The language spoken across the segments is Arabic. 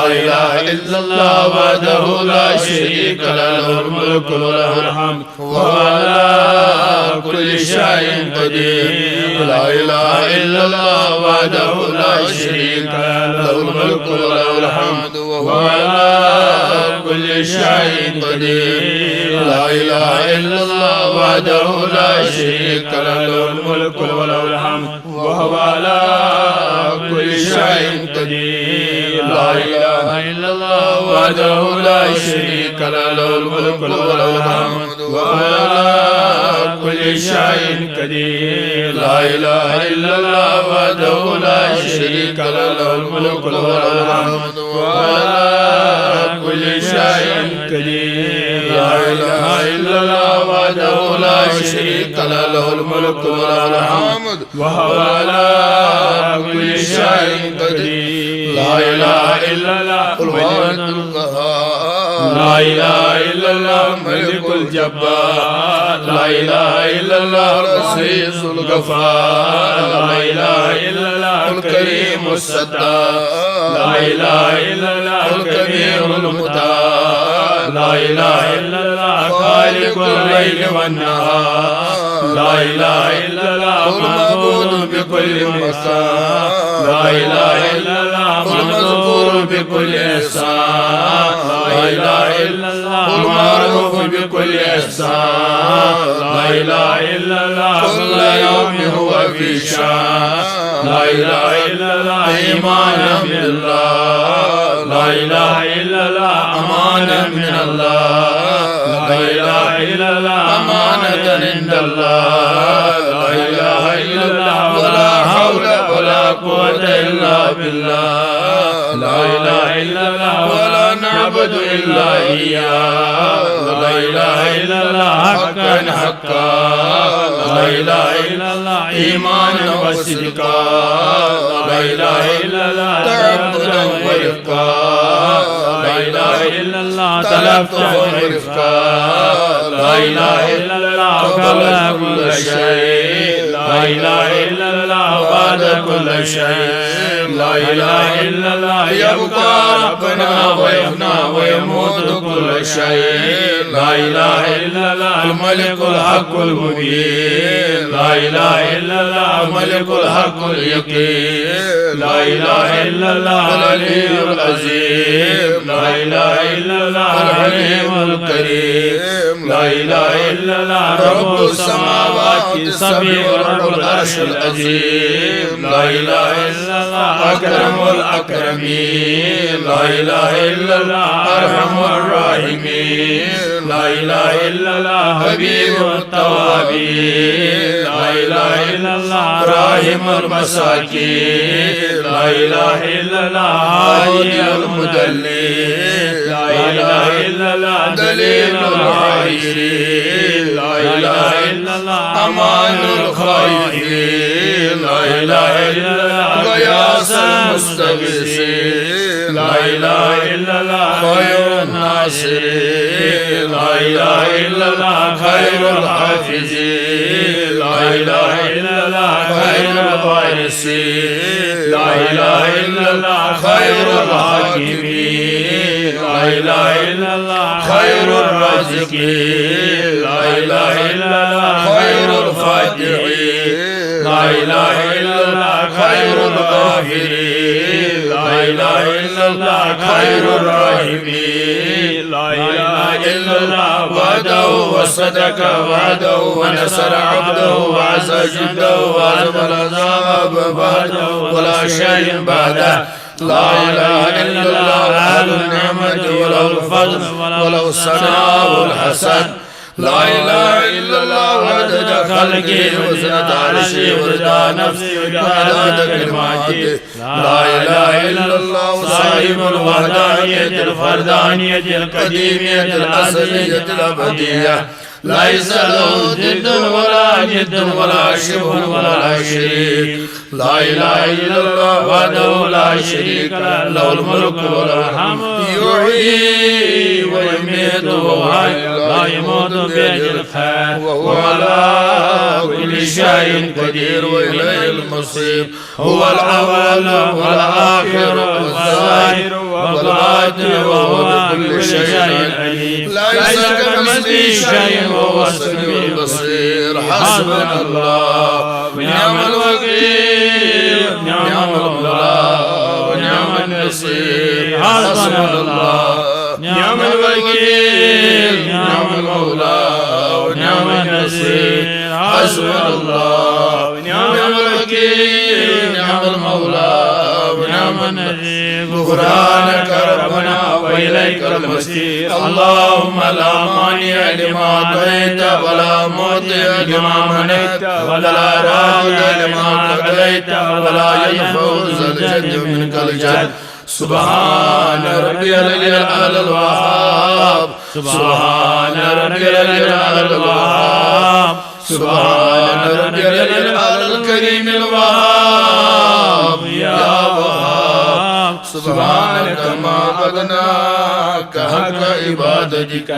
لا إله إلا الله وحده لا شريك له له الملك وله الحمد وهو على كل شيء قدير لا إله إلا الله وحده لا شريك له الملك وله الحمد وهو على كل شيء قدير لا إله إلا الله وحده لا شريك له الملك وله الحمد وهو على كل شيء قدير لا إله إلا الله وحده لا شريك له الملك وله الحمد وهو على كل شيء قدير لا إله إلا الله وحده لا شريك له الملك وله الحمد وهو على كل شيء قدير لا إله إلا الله وحده لا شريك له الملك وله الحمد وهو على كل شيء قدير لا إله إلا الله الواحد القهار لا إله إلا الله الملك الجبار لا إله إلا الله العزيز الغفار لا إله إلا الله الكريم الستار لا إله إلا الله الكبير المختار لا إله إلا الله خالق الليل والنهار لا إله إلا الله معبود بكل مكان لا إله إلا الله مذكور بكل إحسان لا إله إلا الله معروف بكل إحسان لا إله إلا الله كل يوم هو في شان لا إله إلا الله إيمانا بالله لا إله إلا الله أمانا من الله لا إله إلا الله أمانة عند الله لا إله إلا الله ولا حول ولا قوة إلا بالله لا إله إلا الله ولا نعبد إلا إياه لا إله إلا الله حقا حقا لا إله إلا الله إيمانا وصدقا لا إله إلا الله تعبدا ورفقا لا إله إلا الله تلفظا ورفقا لا إله إلا الله قبل كل شيء لا إله إلا الله بعد كل شيء لا إله إلا الله يبقى ربنا ويفنى ويموت كل شيء لا إله إلا الله الملك الحق المبين لا إله إلا الله الملك الحق اليقين لا إله إلا الله العلي العظيم لا إله إلا الله الحليم الكريم لا إله إلا الله رب السماوات السبع ورب العرش العظيم لا إله إلا الله أكرم الأكرمين لا إله إلا الله أرحم الراحمين لا إله إلا الله حبيب التوابين لا إله إلا الله راحم المساكين لا إله إلا الله هادي المدلين لا إله إلا الله دليل الحائرين لا إله إلا الله أمان الخائفين لا إله إلا الله غياث المستغيثين لا إله إلا الله خير الناصرين لا إله إلا الله خير الحافظين لا إله إلا الله خير الوارثين لا إله إلا الله خير الحاكمين لا إله إلا الله خير الرازقين لا إله إلا الله خير الفاتحين لا إله إلا الله خير الغافرين لا إله إلا الله خير الراحمين لا إله إلا الله وحده وصدق وعده ونصر عبده وعز جنده وعزم العذاب بعده ولا شيء بعده لا إله إلا الله أهل النعمة وله الفضل وله الثناء والحسن لا إله إلا الله عدد خلقه وزنة عرشه ورضا نفسه ومداد كلماته لا إله إلا الله صاحب الوحدانية الفردانية القديمية الأصلية الأبدية ليس له ضد ولا ند ولا شبه ولا شريك لا إله إلا الله وحده لا شريك له الملك وله الحمد يحيي ويميت وهو حي لا يموت بيده الخير وهو على كل شيء شيء قدير وإليه المصير هو الأول والآخر والظاهر والباطن وهو بكل شيء عليم ليس كمثله شيء وهو السميع البصير حسبنا الله ونعم الوكيل نعم المولى ونعم النصير حسبنا الله نعم الوكيل نعم المولى ونعم النصير حسبنا الله ونعم الوكيل نعم المولى ونعم النصير غفرانك ربنا وإليك المصير اللهم لا مانع لما أعطيت ولا معطي لما منعت ولا راد لما قضيت ولا ينفع ذا الجد منك الجد سبحان ربي الأعلى الوهاب سبحان ربي الأعلى الوهاب سبحان ربي الأعلى الكريم الوهاب يا وهاب سبحانك ما أغناك حق عبادتك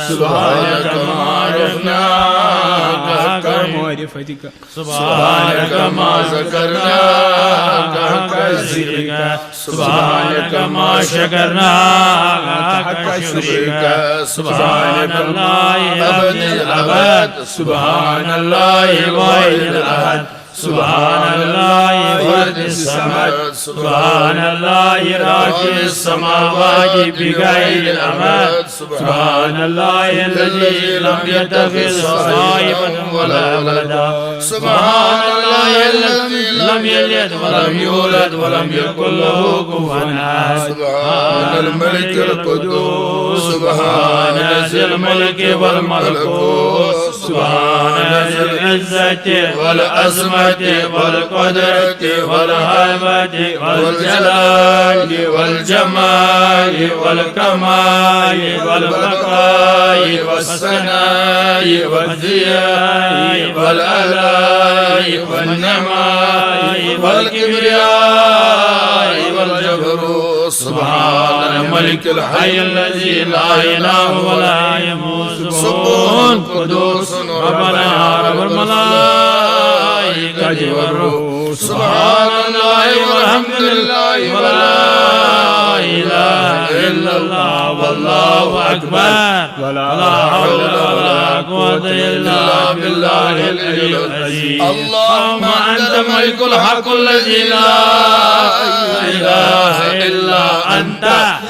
سبحانك ما عرفناك حق معرفتك سبحانك ما ذكرناك حق ذكرك سبحانك ما شكرناك حق شكرك سبحان الله أبد الأبد سبحان الله الواحد الأحد سبحان الله فرد السماء سبحان الله راكب السماوات بغير الأمد سبحان الله الذي لم يتخذ صاحبا ولا ولدا سبحان الله الذي لم يلد ولم يولد ولم يكن له كفوا أحد سبحان الملك القدوس سبحان ذي الملك والملكوت سبحان ذي العزة والعظمة والقدرة والهيبة والجلال والجمال والكمال والبقاء والثناء والضياء والآلاء والنماء والكبرياء والجبروت سبحان الملك الحي الذي لا إله ولا يموت سبحان قدوس ربنا رب الملائكة والروح سبحان الله والحمد لله ولا إله إلا الله والله أكبر ولا حول ولا قوة إلا بالله العلي العظيم اللهم أنت ملك الحق الذي لا إله إلا أنت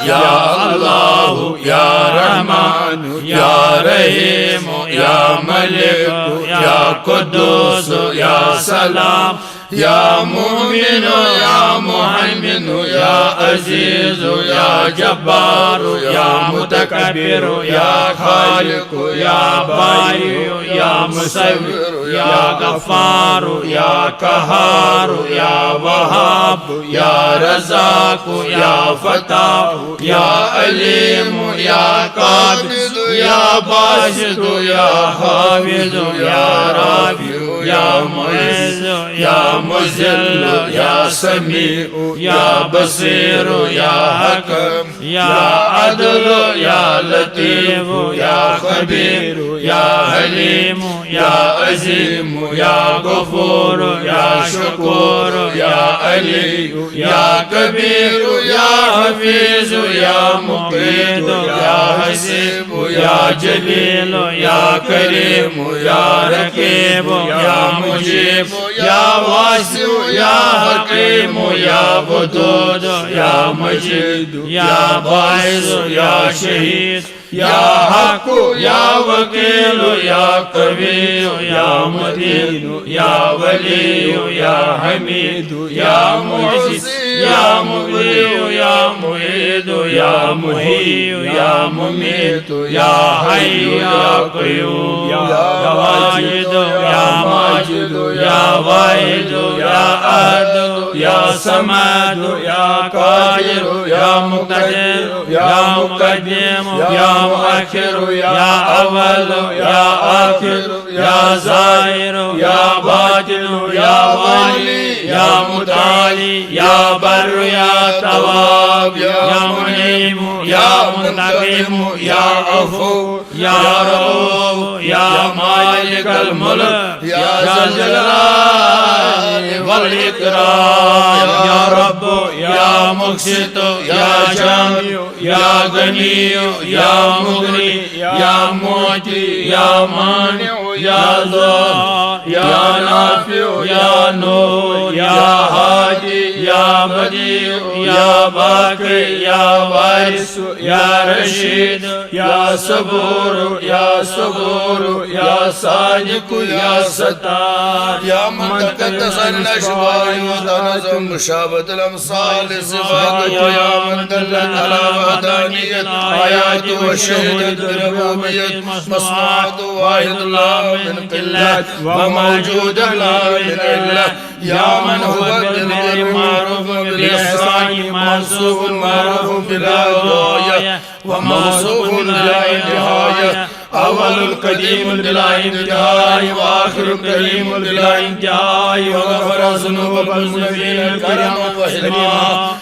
يا الله يا رحمن يا رحيم يا ملك يا قدوس يا سلام يا مؤمن يا مهيمن يا عزيز يا جبار يا متكبر يا خالق يا بارئ يا مصور يا غفار يا قهار يا وهاب يا رزاق يا فتاح يا عليم يا قابض يا باسط يا حافظ يا رافع يا معز يا مذل يا سميع يا بصير يا حكم يا عدل يا لطيف يا خبير يا حليم يا عظيم يا غفور يا شكور يا علي يا كبير يا حفيظ يا مقيت يا حسيب يا جليل يا كريم يا رقيب يا مجيب يا واسع يا حكيم يا ودود يا مجيد يا باعث يا شهيد يا حق يا وكيل يا قوي يا متين يا ولي يا حميد يا معز يا مغيث يا معيد يا محيي يا مميت يا حي يا قيوم يا واجد يا ماجد يا واحد يا أحد يا صمد يا قادر يا مقتدر يا مقدم يا مؤخر يا أول يا آخر يا ظاهر يا باطن باطن يا والي يا متعالي يا بر يا تواب يا منعم يا منتقم يا عفو يا رؤوف يا مالك الملك يا ذا الجلال والإكرام يا رب يا مقسط يا جامع يا غني يا مغني يا معطي يا مانع يا ضار يا نافع يا نور يا هادي يا بديع يا باقي يا وارث يا رشيد يا صبور يا صبور يا صادق يا ستار يا من تقدس الأشباه وتنزه مشابه الأمثال صفاتك يا من دلت على وحدانية آيات وشهدت بربوبية مصنوعات واحد الله من قلة وموجود الله من إله يا من هو بالغير معروف بالإحسان موصوف معروف بلا غاية وموصوف بلا انتهاء أول القديم بلا انتهاء وآخر الكريم بلا انتهاء وغفر ذنوب المذنبين الكرم والحلم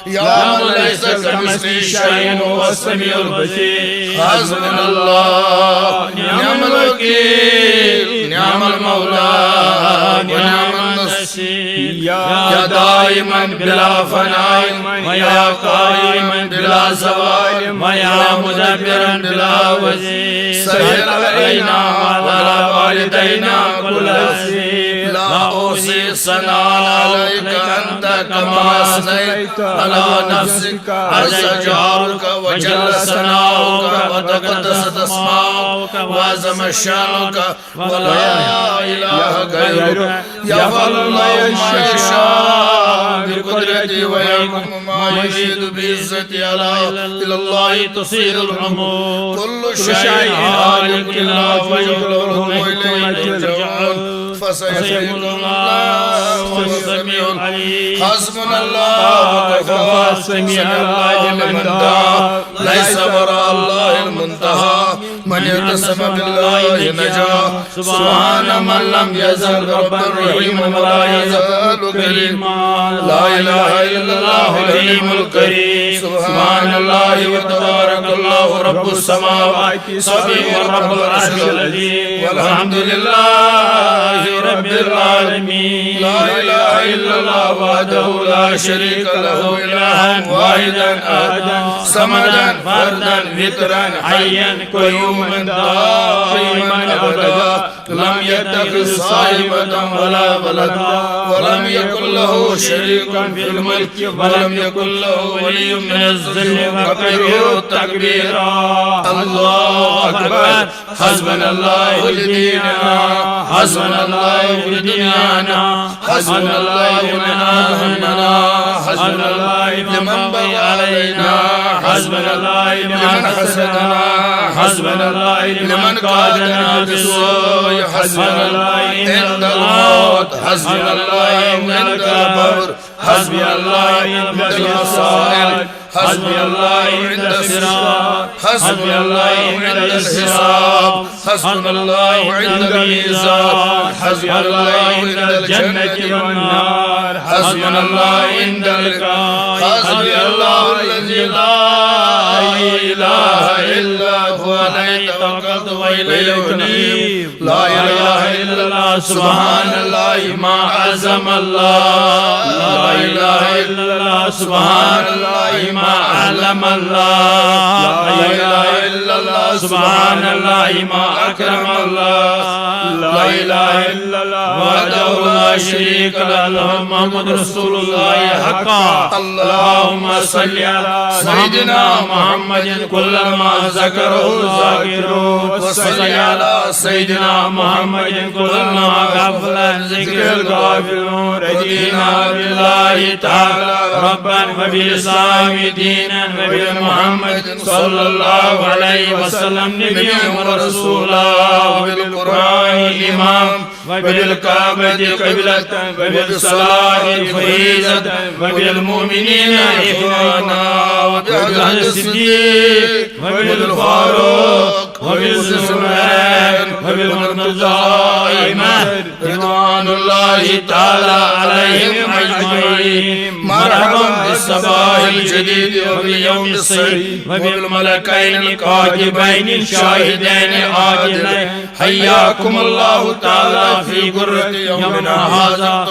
يا من ليس كمثله شيء وهو السميع البصير حسبنا الله نعم الوكيل نعم المولى ونعم النصير يا دائما بلا فناء ويا قائما بلا زوال ويا مدبرا بلا وزير سهل علينا وعلى والدينا كل شيء لا أوصي ثناء عليك أنت كما أثنيت على نفسك عز جارك وجل ثناؤك وتقدست أسماؤك وعظم شأنك ولا إله غيرك يفعل الله ما يشاء بقدرته ويحكم ما يريد بعزته إلى الله تصير الأمور كل شيء هالك إلا وجهه وإليه ترجعون فسيقول الله والسميع العليم حسبنا الله وكفى سميع الله لمن دعا ليس وراء الله المنتهى من يتسم بالله نجا سبحان من لم يزل ربا رحيما ولا يزال كريما لا اله الا الله الحليم الكريم سبحان الله وتبارك الله رب السماوات السبع ورب العرش العظيم والحمد لله رب العالمين لا اله الا الله وحده لا شريك له إلها واحدا أحدا صمدا فردا وترا حيا قيوما دائما أبدا لم يتخذ صاحبة ولا ولدا ولم يكن له شريك في الملك ولم يكن له ولي من الذل وكبره تكبيرا الله أكبر حسبنا الله لديننا حسبنا الله لدنيانا حسبنا الله لمن آمنا حسبنا الله لمن بغى علينا حسبنا الله لمن حسدنا حسبنا الله لمن قادنا بالسوء حسبنا الله عند الموت حسبنا الله عند القبر حسبي الله عند المصائب حسبي الله عند الصراط حسبي الله عند الحساب حسبنا الله عند الميزان حسبنا الله عند الجنة والنار حسبنا الله عند اللقاء حسبي الله الذي لا إله إلا هو عليه توكلت وإليه أنيب لا إله إلا الله سبحان الله ما عظم الله لا إله إلا الله سبحان الله ما أعلم الله لا إله إلا الله سبحان الله ما أكرم الله لا إله إلا الله وحده لا شريك له محمد رسول الله حقا اللهم صل على سيدنا محمد كل ما ذكره الذاكرون وصل على سيدنا محمد كل ما غفل عن ذكر الغافلون رضينا بالله تعالى ربا وبالإسلام دينا وبمحمد صلى الله عليه وسلم نبيا ورسولا وبالقرآن إمام وبالكعبة قبلة وبالصلاة فريضة وبالمؤمنين إخوانا وبالصديق وبالفاروق وبالزمان وبالمرتضى رضوان الله تعالى عليهم أجمعين. مرحبا بالصباح الجديد وباليوم السعيد وبالملكين الكاتبين الشاهدين العادلين. حياكم الله تعالى في قرة يومنا هذا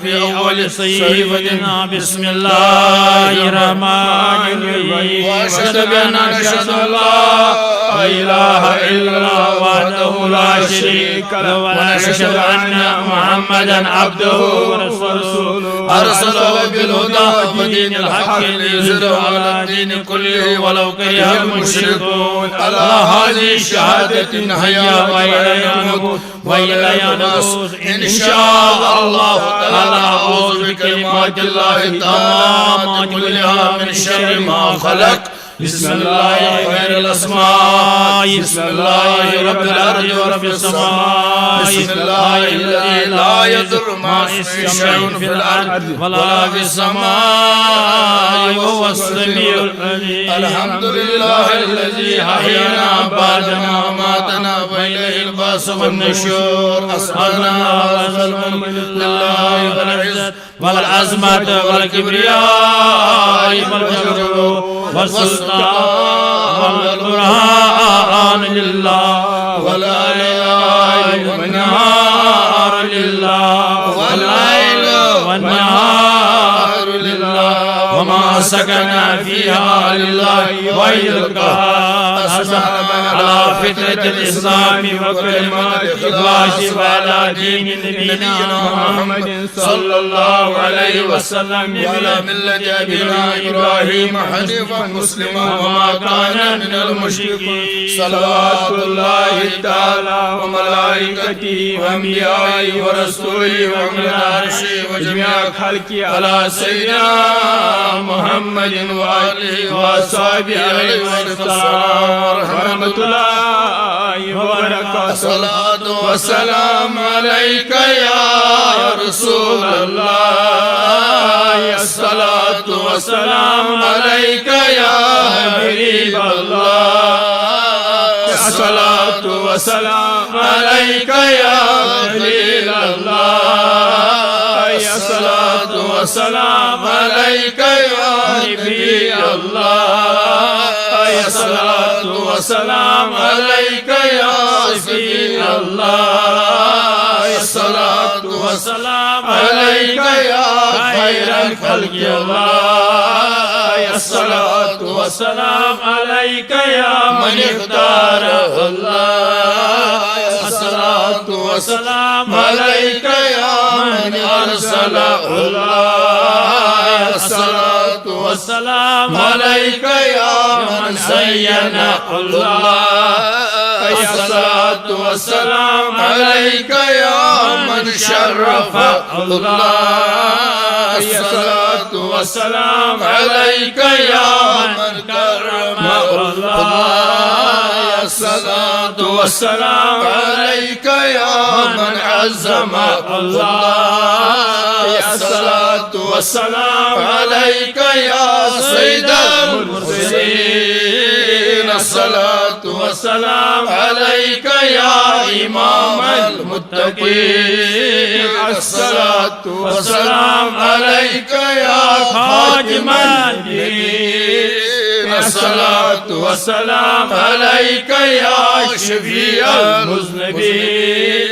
في أول صحيفتنا. بسم الله الرحمن الرحيم. وأشهد بأن نشهد الله لا إله إلا الله وحده لا شريك له ونشهد أن محمدا عبده ورسوله أرسله بالهدى ودين الحق ليظهره على الدين كله ولو كره المشركون. على هذه الشهادة نحيا وإلينا نموت وإلينا نبعث إن شاء الله تعالى. أعوذ بكلمات الله التامات كلها من شر ما خلق. بسم الله خير الأسماء. بسم الله رب الأرض ورب السماء. بسم الله الذي لا يضر مع اسمه شيء في الأرض ولا في السماء وهو السميع العليم. الحمد لله الذي أحيانا بعدما أماتنا وإليه البعث والنشور. أسألنا وسلم لله والعزة والعظمة والكبرياء والجبروت والسلطان والبرهان لله ولا إله والنهار لله والليل والنهار لله وما سكن فيها لله وحده القهار. على فطرة الإسلام وكلمات الإخلاص وعلى دين نبينا محمد صلى الله عليه وسلم وعلى ملة أبينا إبراهيم حنيفا مسلما وما كان من المشركين. صلوات الله تعالى وملائكته وأنبيائه ورسوله ومن عرشه وجميع خلقه على سيدنا محمد وآله وصحبه عليه السلام ورحمة الله وبركاته. الصلاة والسلام عليك يا رسول الله. الصلاة والسلام عليك يا حبيب الله. الصلاة والسلام عليك يا خليل الله. الصلاة والسلام عليك يا نبي الله. الصلاة والسلام عليك يا سيد الله. الصلاة والسلام عليك يا خير الخلق الله. الصلاة والسلام عليك يا من اختاره الله. الصلاة والسلام عليك يا من أرسله الله. الصلاة والسلام عليك يا من زينه الله. الصلاة والسلام عليك يا من شرفه الله. الصلاة والسلام عليك يا من كرمه الله. الصلاة والسلام عليك يا من عزمه الله. الصلاة والسلام عليك يا سيد المرسلين. الصلاة والسلام عليك يا إمام المتقين. الصلاة والسلام عليك يا خاتم النبيين. الصلاة والسلام عليك يا شفيع المذنبين.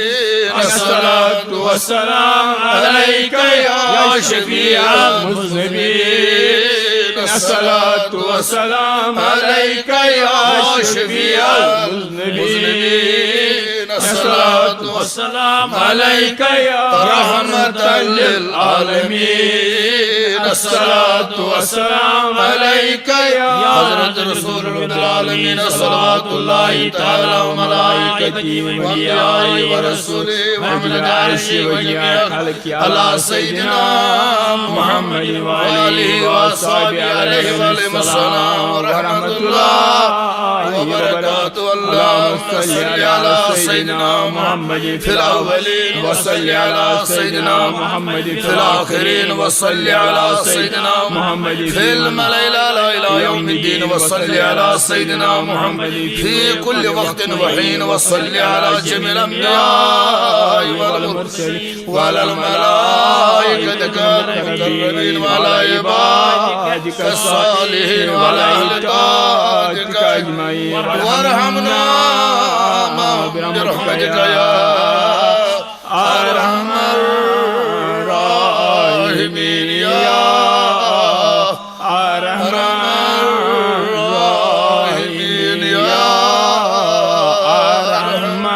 الصلاة والسلام عليك يا شفيع المذنبين. الصلاة والسلام عليك يا شفيع المذنبين. الصلاة والسلام عليك يا رحمة للعالمين. الصلاة والسلام عليك يا حضرة رسول العالمين. صلوات الله تعالى وملائكته وأنبيائه ورسوله ومن عرشه وجميع خلقه على سيدنا محمد وآله وصحبه عليه السلام ورحمة الله وبركاته. اللهم صل على سيدنا محمد في الأولين وصل على سيدنا محمد في الآخرين وصل على سيدنا محمد في الملأ الأعلى إلى يوم الدين وصل على سيدنا محمد في كل وقت وحين وصل على جميع الأنبياء والمرسلين وعلى الملائكة المقربين وعلى عبادك الصالحين وعلى أهل طاعتك أجمعين وارحمنا برحمتك يا أرحم الراحمين يا أرحم الراحمين يا أرحم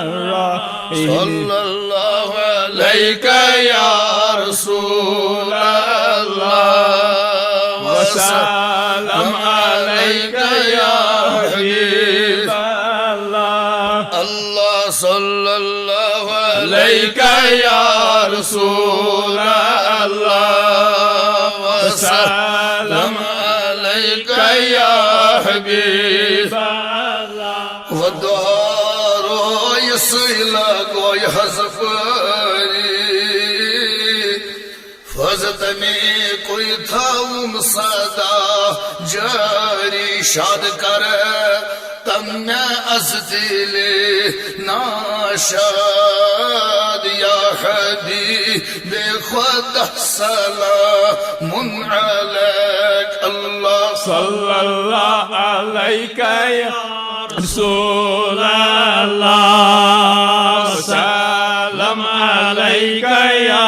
الراحمين صلى الله عليك يا رسول الله وسلم عليك يا حبيب الله الله صلى الله عليك يا رسول الله وسلم عليك يا حبيب الله والدار يصيلك ويحزفني فزتني کوئی تھاؤں صدا جاری شاد کرے تم میں از دل ناشاد یا حبیب خدا سلام علیک اللہ صلی اللہ علیک یا رسول اللہ سلام علیک یا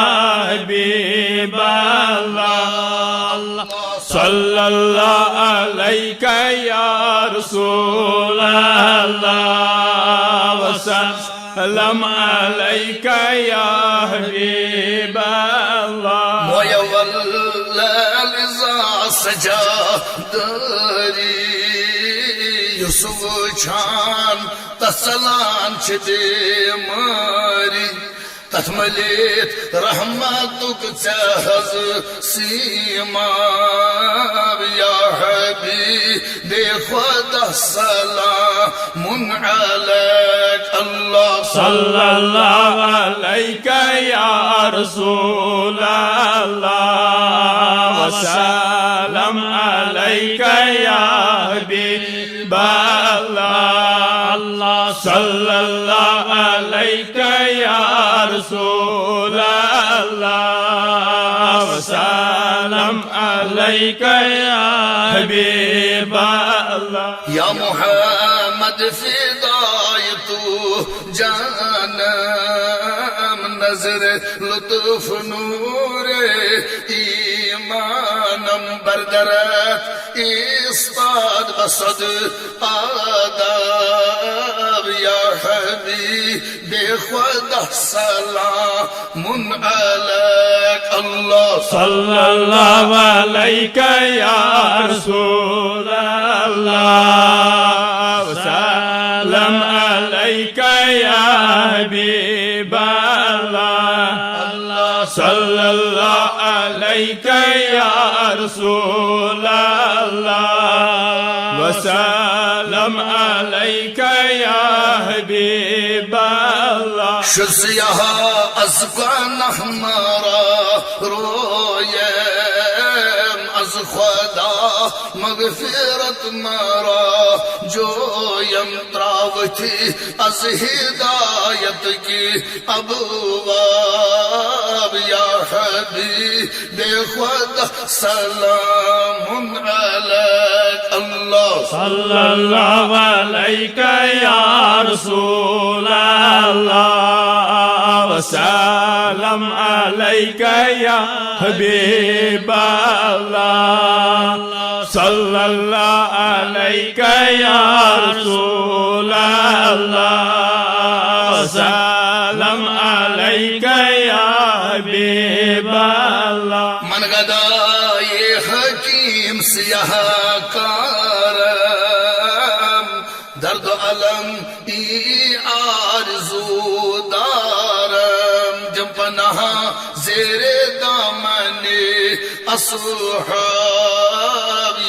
حبیب اللہ صلی اللہ علیک یا رسول اللہ وسلم علیک یا حبیب اللہ ویولل اذا سجادری یوسف چھان تسلان چھتے ماری تتمليت رحمتك تهز سيما يا حبيب خدا السلام عليك الله صلى الله عليك يا رسول الله وسلم عليك يا حبيب الله صلى الله عليك يا رسول الله وسلم عليك يا حبيب الله يا محمد فدايته جانم نظر لطف نور ایمانم بردرت استاد بصد آداب يا حبيب خدا سلام عليك الله صلى الله عليك يا رسول الله وسلم عليك يا حبيب الله صلى الله عليك يا رسول الله وسلم عليك يا حبيب الله شزيها أزقان حمارا رويم از خدا مغفرت مارا جویم تراوتی از ہدایت کی ابواب یا حبیب خدا سلام علیک اللہ صلی اللہ علیک یا رسول اللہ وسلم علیک یا حبیب اللہ صلی اللہ علیک یا رسول اللہ وسلم علیک یا حبیب اللہ من گدائے حکیم سیاہ کارم درد و علم ای آرزو دارم جب پناہ زیر دامن اصحاب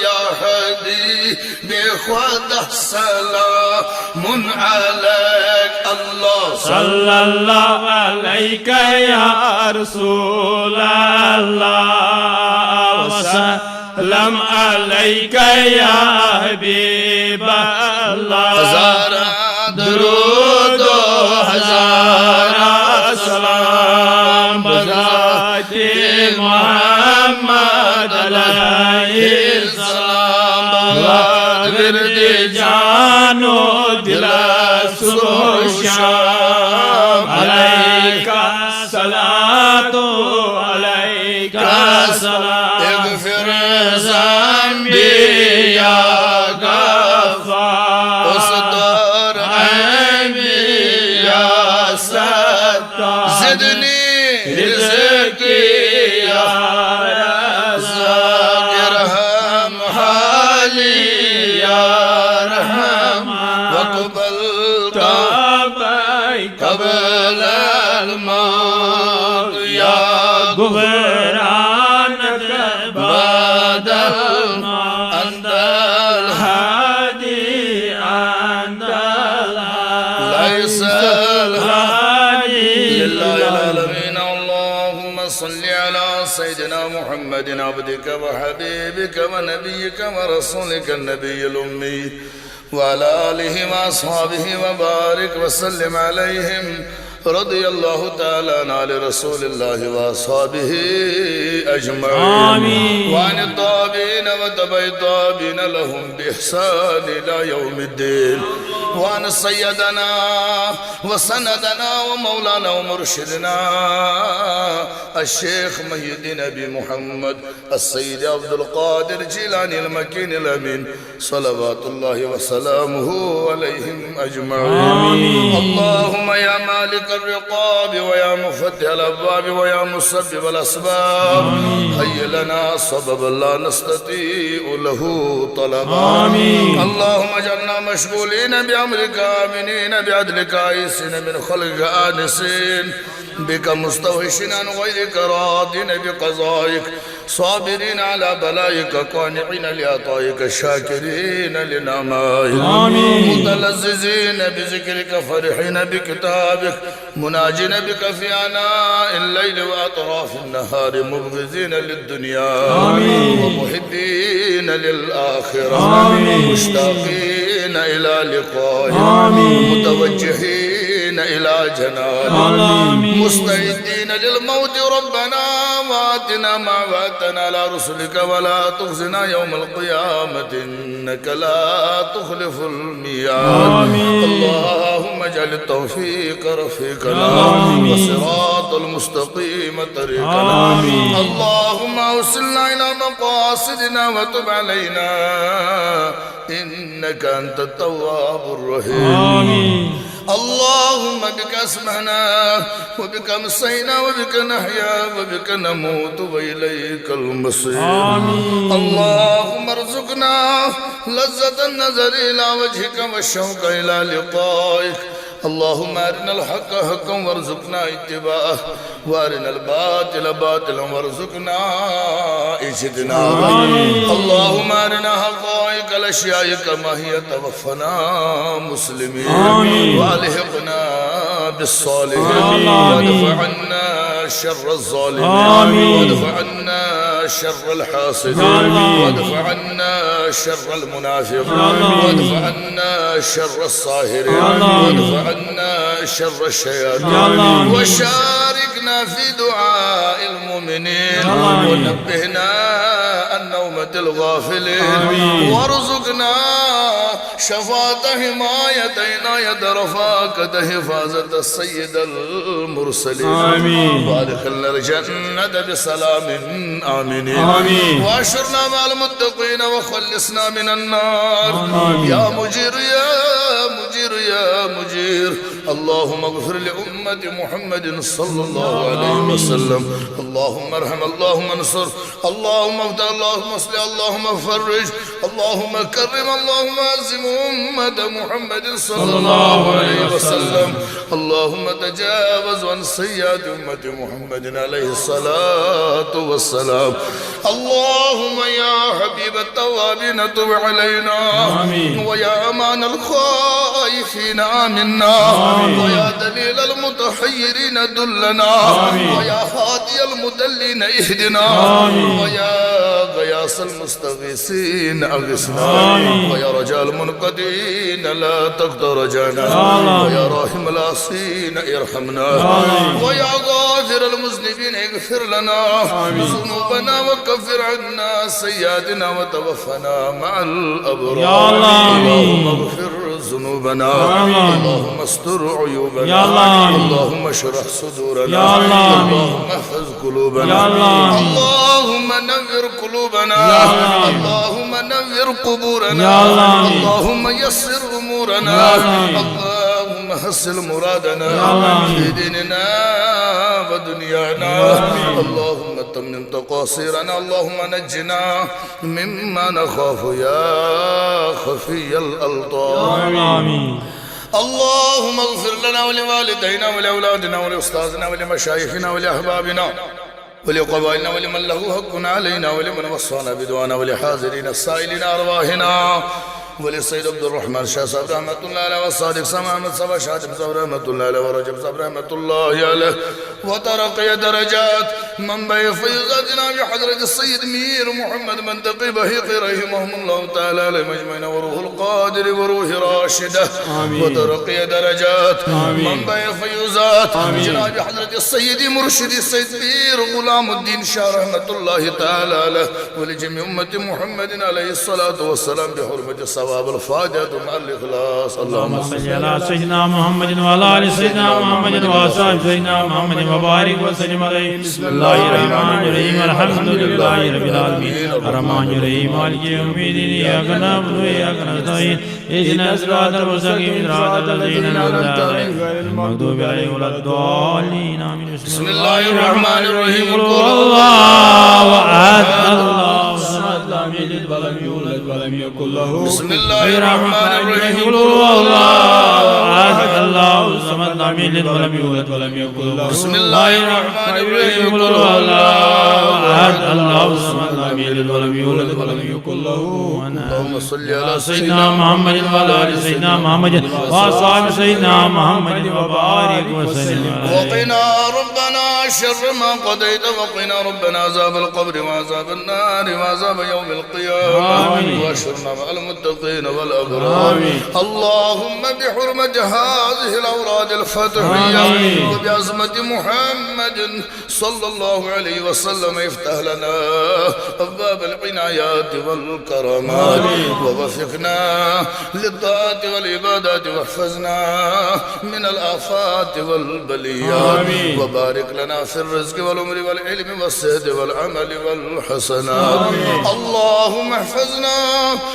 يا حبيب بخدا سلام عليك الله صلى الله عليك يا رسول الله وسلم عليك يا حبيب الله هزار درود وهزار سلام بذات محمد عليه السلام ورد جانو دل سوشام عليك صلاة عليك سلام اغفر ذنبي يا غفار واستر عيبي يا ستار زدني رزقي يا رزاق ارحم حالي يا رحم واقبل توبتي قبل الموت يا غفرانك بعد الموت أنت الهادي أنت ليس الهادي لله العالمين. اللهم صل على سيدنا محمد عبدك وحبيبك ونبيك ورسولك النبي الأمي وعلى آله وأصحابه وبارك وسلم عليهم. رضي الله تعالى عن آل رسول الله وأصحابه أجمعين وعن الطابين وتبع الطابين لهم بإحسان إلى يوم الدين وعن سيدنا وسندنا ومولانا ومرشدنا الشيخ محي الدين أبي محمد السيد عبد القادر جيلاني المكين الأمين صلوات الله وسلامه عليهم أجمعين. اللهم يا مالك الرقاب ويا مفتح الأبواب ويا مسبب الأسباب هيئ لنا سببا لا نستطيع له طلبا. اللهم اجعلنا مشغولين بأمرك آمنين بعدلك عيسين من خلقك آنسين بك مستوحشين عن غيرك راضين بقضائك صابرين على بلائك قانعين لعطائك شاكرين لنعمائك متلذذين بذكرك فرحين بكتابك مناجين بك في آناء الليل وأطراف النهار مبغضين للدنيا ومحبين للآخرة مشتاقين إلى لقائك متوجهين إلى جنانك مستعدين للموت ربنا وآتنا ما وعدتنا على رسلك ولا تخزنا يوم القيامة إنك لا تخلف الميعاد. اللهم اجعل التوفيق رفيقنا والصراط المستقيم طريقنا. اللهم أوصلنا إلى مقاصدنا وتب علينا إنك أنت التواب الرحيم. اللهم بك أسمعنا وبك أمسينا وبك نحيا وبك نموت وإليك المصير. اللهم ارزقنا لذة النظر إلى وجهك والشوق إلى لقائك. اللهم أرنا الحق حقا وارزقنا اتباعه وأرنا الباطل باطلا وارزقنا اجتنابه. اللهم أرنا حقائق الأشياء كما هي توفنا مسلمين وألحقنا بالصالحين وادفع عنا شر الظالمين وادفع عنا شر الحاسدين وادفع عنا شر المنافقين وادفع عنا شر الساهرين وادفع عنا شر الشياطين وشاركنا في دعاء المؤمنين ونبهنا عن نومة الغافلين وارزقنا شفاعة حماية عناية رفاقة حفاظة السيد المرسلين وادخلنا الجنة بسلام آمنين واشرنا مع المتقين وخلصنا من النار. يا مجير يا مجير يا مجير اللهم اغفر لأمة أمة محمد صلى الله عليه وسلم. اللهم ارحم، اللهم انصر، اللهم افتح، اللهم اصلح، اللهم فرج، اللهم كرم، اللهم اعزم أمة محمد صلى الله عليه وسلم. اللهم تجاوز عن سيئات أمة محمد عليه الصلاة والسلام. اللهم يا حبيب التوابين تب علينا، ويا أمان الخائفين آمنا، ويا دليل المتحيرين دلنا، ويا هادي المدلين اهدنا، ويا غياث المستغيثين أغثنا، ويا رجاء المنقذين لا تقطع رجانا، ويا راحم العاصين ارحمنا، ويا غافر المذنبين اغفر لنا ذنوبنا وكفر عنا سيئاتنا وتوفنا مع الأبرار. اللهم اغفر ذنوبنا، اللهم استر عيوبنا، اللهم اشرح صدورنا، اللهم احفظ قلوبنا، اللهم نور قلوبنا، اللهم نور قبورنا، اللهم يسر أمورنا، اللهم حسن مرادنا في ديننا ودنيانا، اللهم تمم تقاصيرنا، اللهم نجنا مما نخاف يا خفي الألطاف. اللهم اغفر لنا ولوالدينا ولأولادنا ولأستاذنا ولمشايخنا ولأحبابنا ولقبائلنا ولمن له حق علينا ولمن وصانا بدعانا ولحاضرين السائلين أرواحنا ولسيد عبد الرحمن شاه صاحب رحمة الله عليه والصادق سماحة صاحب شاتم صاحب رحمة الله عليه ورجب صاحب رحمة الله عليه وترقي درجات منبع فيضاتنا بحضرة السيد مير محمد منتقي بهيق رحمهم الله تعالى عليه مجمعين وروح القادر وروح راشدة وترقي درجات منبع فيضات جناب حضرة السيد مرشد السيد مير غلام الدين شاه رحمة الله تعالى عليه ولجميع أمة محمد عليه الصلاة والسلام بحرمة الصواب الفاتحة مع الإخلاص. اللهم صل على سيدنا محمد وعلى آل سيدنا محمد وأصحاب سيدنا محمد وبارك وسلم عليه. بسم الله الرحمن الرحيم الحمد لله رب العالمين الرحمن الرحيم مالك يوم الدين إياك نعبد وإياك نستعين اهدنا الصراط المستقيم صراط الذين أنعمت عليهم غير المغضوب عليهم ولا الضالين آمين. بسم الله الرحمن الرحيم قل هو الله أحد الله الصمد لم يلد ولم يولد ولم يكن له. بسم الله الرحمن الرحيم قل هو الله أحد الله الصمد لم يلد ولم يولد ولم يكن له. بسم الله الرحمن الرحيم قل هو الله أحد الله الصمد لم يلد ولم يولد ولم يكن له. اللهم صل على سيدنا محمد وعلى آل سيدنا محمد وأصحاب سيدنا محمد وبارك وسلم عليه. وقنا ربنا شر ما قضيت، وقنا ربنا عذاب القبر وعذاب النار وعذاب يوم القيامة، واشرنا مع المتقين والأبرار. اللهم بحرمة هذه الأوراد الفتحية وبعظمة محمد صلى الله عليه وسلم افتح لنا أبواب العنايات والكرامات ووفقنا للطاعات والعبادات واحفظنا من الآفات والبليات وبارك لنا في الرزق والعمر والعلم والصحة والعمل والحسنات. اللهم احفظنا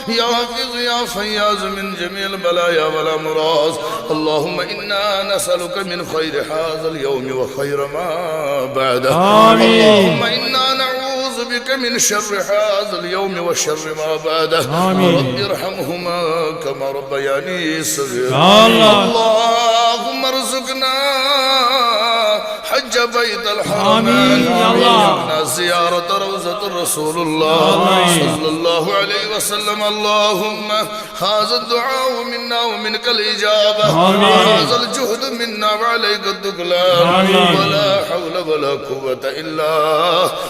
يا حافظ يا فياز من جميع البلايا والأمراض. اللهم إنا نسألك من خير هذا اليوم وخير ما بعده. اللهم إنا نعوذ بك من شر هذا اليوم وشر ما بعده. رب ارحمهما كما ربياني صغيرا. اللهم ارزقنا حج بيت الحرمين وارزقنا زيارة روضة رسول الله صلى الله عليه وسلم. اللهم هذا الدعاء منا ومنك الإجابة، وهذا الجهد منا وعليك التكلان، ولا حول ولا قوة إلا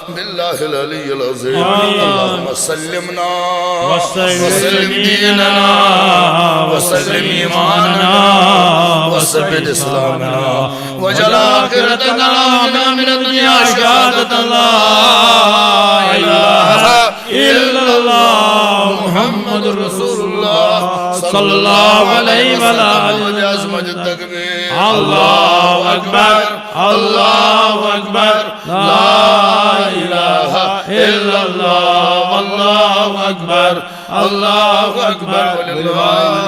بالله العلي العظيم. اللهم سلمنا وسلم ديننا وسلم إيماننا وثبت إسلامنا وجعل آخرتنا من الدنيا شهادة لا إله إلا الله محمد رسول الله صلى الله عليه وسلم. بعظمة التكبير الله أكبر الله أكبر لا إله إلا الله والله أكبر الله أكبر ولله